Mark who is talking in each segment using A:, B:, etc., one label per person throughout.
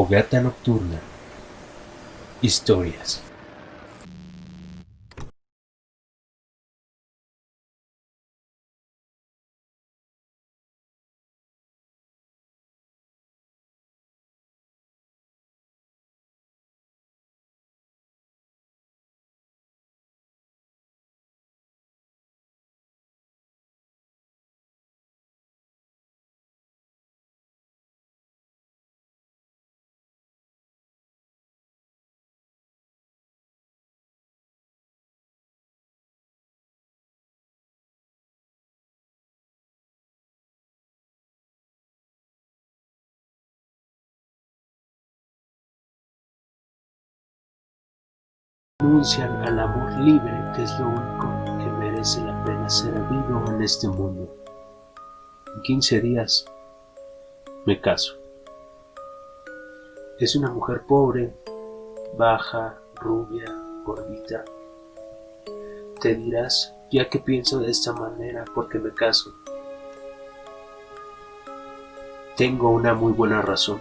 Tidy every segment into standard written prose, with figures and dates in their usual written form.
A: Fogata nocturna. Historias. Anuncian al amor libre, que es lo único que merece la pena ser habido en este mundo. En 15 días me caso. Es una mujer pobre, baja, rubia, gordita. Te dirás, ya que pienso de esta manera porque me caso. Tengo una muy buena razón.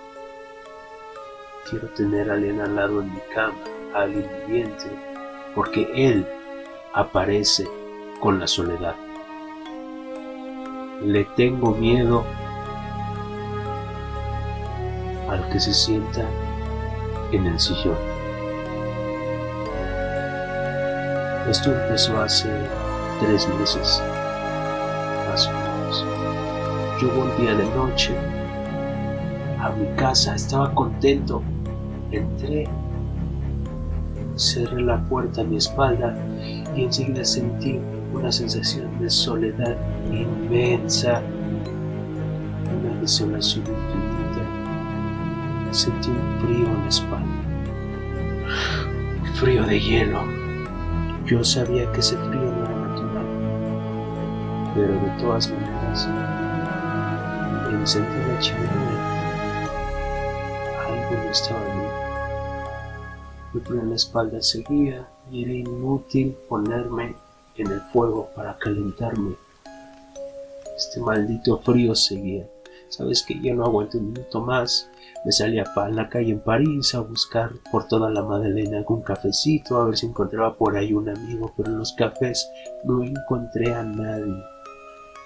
A: Quiero tener a alguien al lado en mi cama, a alguien viviente, porque él aparece con la soledad. Le tengo miedo al que se sienta en el sillón. Esto empezó hace 3 meses, más o menos. Yo volvía de noche a mi casa, estaba contento. Entré, cerré la puerta a mi espalda y enseguida sentí una sensación de soledad inmensa, una desolación infinita. Sentí un frío en la espalda, un frío de hielo. Yo sabía que ese frío no era natural, pero de todas maneras encendí la chimenea. Algo no estaba bien. Mi frío en la espalda seguía y era inútil ponerme en el fuego para calentarme. Este maldito frío seguía. Sabes que yo no aguanto un minuto más. Me salía para la calle en París a buscar por toda la Madeleine algún cafecito, a ver si encontraba por ahí un amigo, pero en los cafés no encontré a nadie.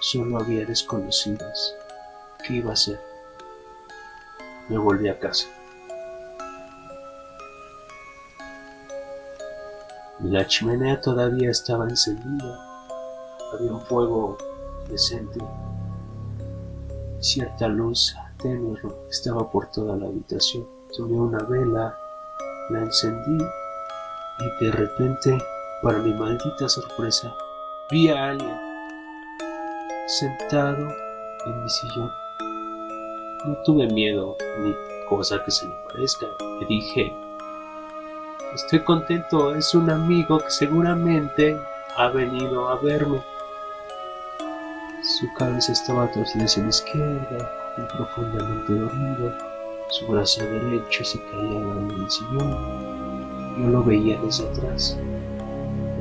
A: Solo había desconocidos. ¿Qué iba a hacer? Me volví a casa. La chimenea todavía estaba encendida. Había un fuego decente. Cierta luz tenue estaba por toda la habitación. Tomé una vela, la encendí y de repente, para mi maldita sorpresa, vi a alguien sentado en mi sillón. No tuve miedo ni cosa que se le parezca. Le dije: estoy contento, es un amigo que seguramente ha venido a verme. Su cabeza estaba torcida hacia la izquierda y profundamente dormido. Su brazo derecho se caía al lado del sillón. Yo lo veía desde atrás.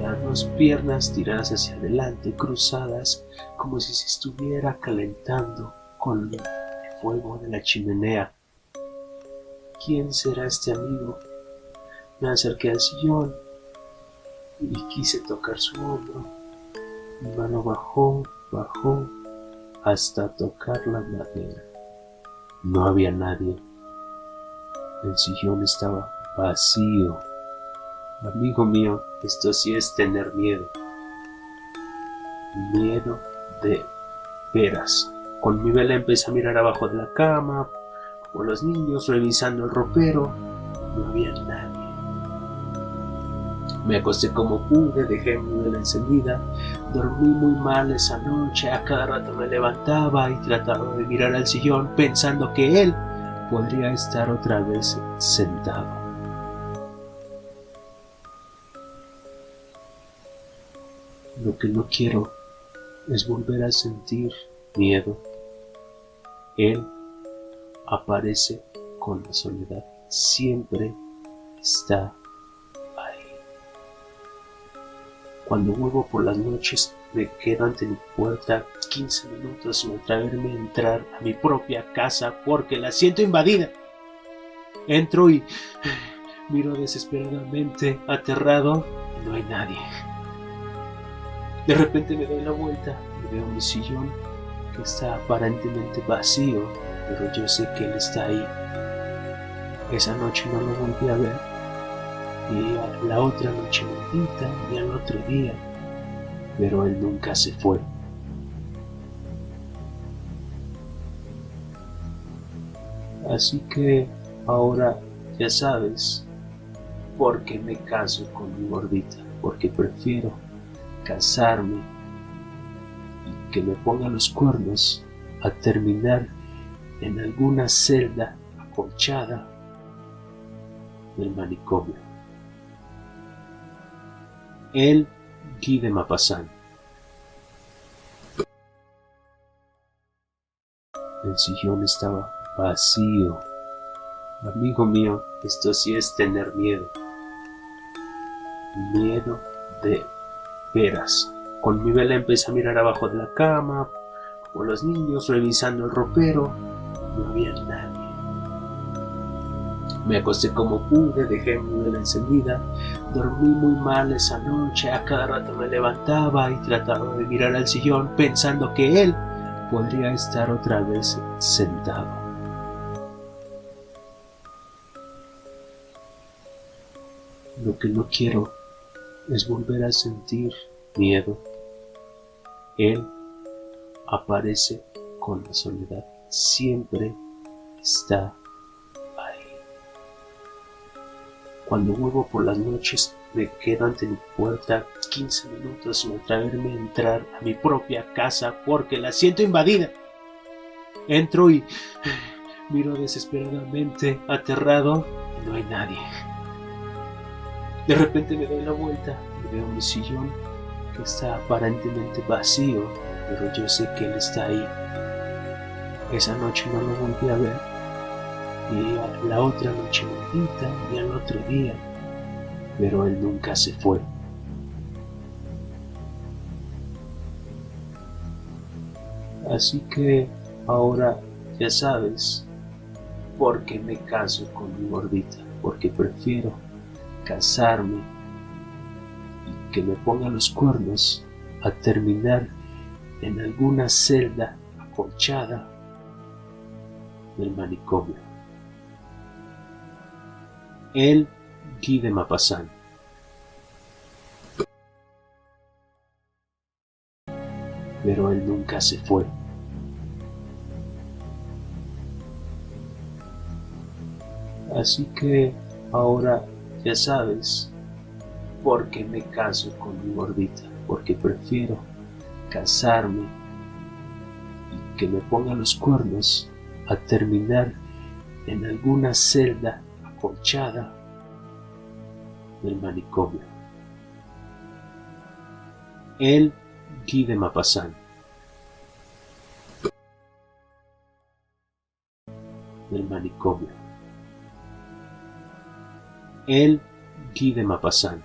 A: Las 2 piernas tiradas hacia adelante, cruzadas, como si se estuviera calentando con el fuego de la chimenea. ¿Quién será este amigo? Me acerqué al sillón y quise tocar su hombro. Mi mano bajó hasta tocar la madera. No había nadie. El sillón estaba vacío. Amigo mío, esto sí es tener miedo. Miedo de veras. Con mi vela empecé a mirar abajo de la cama, como los niños, revisando el ropero. No había nadie. Me acosté como pude, dejé mi vela encendida. Dormí muy mal esa noche. A cada rato me levantaba y trataba de mirar al sillón, pensando que él podría estar otra vez sentado. Lo que no quiero es volver a sentir miedo. Él aparece con la soledad. Siempre está ahí. Cuando vuelvo por las noches, me quedo ante mi puerta 15 minutos sin atreverme a entrar a mi propia casa porque la siento invadida. Entro y miro desesperadamente, aterrado, y no hay nadie. De repente me doy la vuelta y veo mi sillón que está aparentemente vacío, pero yo sé que él está ahí. Esa noche no lo volví a ver, y a la otra noche maldita, y al otro día, pero él nunca se fue. Así que ahora ya sabes por qué me caso con mi gordita, porque prefiero casarme y que me ponga los cuernos a terminar en alguna celda acolchada del manicomio. El Guy de Maupassant. El sillón estaba vacío. Amigo mío, esto sí es tener miedo. Miedo de veras. Con mi vela empecé a mirar abajo de la cama, como los niños revisando el ropero. No había nadie. Me acosté como pude, dejé mi vela encendida. Dormí muy mal esa noche, a cada rato me levantaba y trataba de mirar al sillón pensando que él podría estar otra vez sentado. Lo que no quiero es volver a sentir miedo. Él aparece con la soledad, siempre está ahí. Cuando vuelvo por las noches, me quedo ante mi puerta 15 minutos sin atreverme a entrar a mi propia casa porque la siento invadida. Entro y miro desesperadamente, aterrado, y no hay nadie. De repente me doy la vuelta y veo mi sillón que está aparentemente vacío, pero yo sé que él está ahí. Esa noche no lo volví a ver, y a la otra noche maldita, y al otro día, pero él nunca se fue. Así que ahora ya sabes por qué me caso con mi gordita, porque prefiero casarme y que me ponga los cuernos a terminar en alguna celda acolchada del manicomio. El Guy de Maupassant. Pero él nunca se fue. Así que ahora ya sabes por qué me caso con mi gordita, porque prefiero casarme y que me ponga los cuernos a terminar en alguna celda acolchada del manicomio. El Guy de Maupassant. Del manicomio. El Guy de Maupassant.